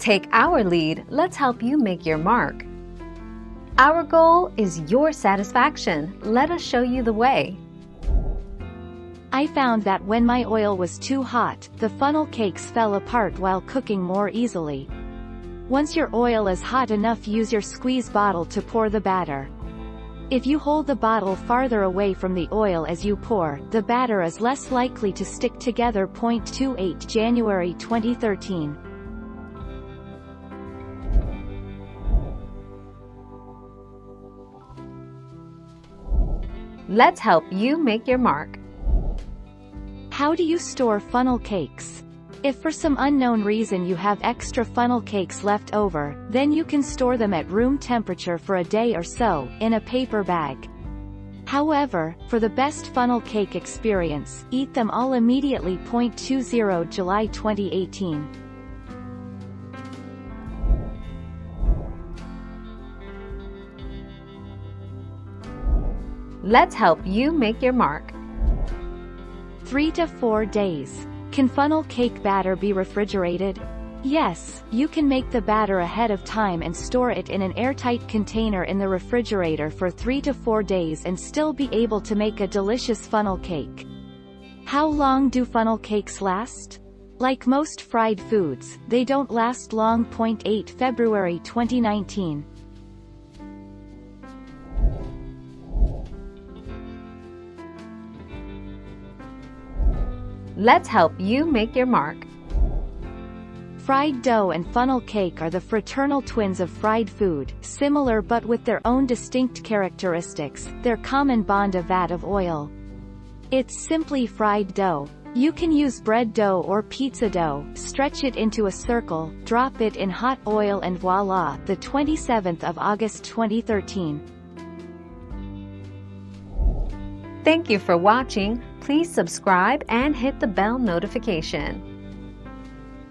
Take our lead, let's help you make your mark. Our goal is your satisfaction. Let us show you the way. I found that when my oil was too hot, the funnel cakes fell apart while cooking more easily. Once your oil is hot enough, use your squeeze bottle to pour the batter. If you hold the bottle farther away from the oil as you pour, the batter is less likely to stick together. 28 January 2013. Let's help you make your mark. How do you store funnel cakes? If for some unknown reason you have extra funnel cakes left over, then you can store them at room temperature for a day or so, in a paper bag. However, for the best funnel cake experience, eat them all immediately. 20 July 2018. Let's help you make your mark. 3 to 4 days. Can funnel cake batter be refrigerated? Yes, you can make the batter ahead of time and store it in an airtight container in the refrigerator for 3 to 4 days and still be able to make a delicious funnel cake. How long do funnel cakes last? Like most fried foods, they don't last long. 8 February 2019. Let's help you make your mark. Fried dough and funnel cake are the fraternal twins of fried food, similar but with their own distinct characteristics. Their common bond, a vat of oil. It's simply fried dough. You can use bread dough or pizza dough, stretch it into a circle, drop it in hot oil and voila, the 27th of August 2013. Thank you for watching. Please subscribe and hit the bell notification.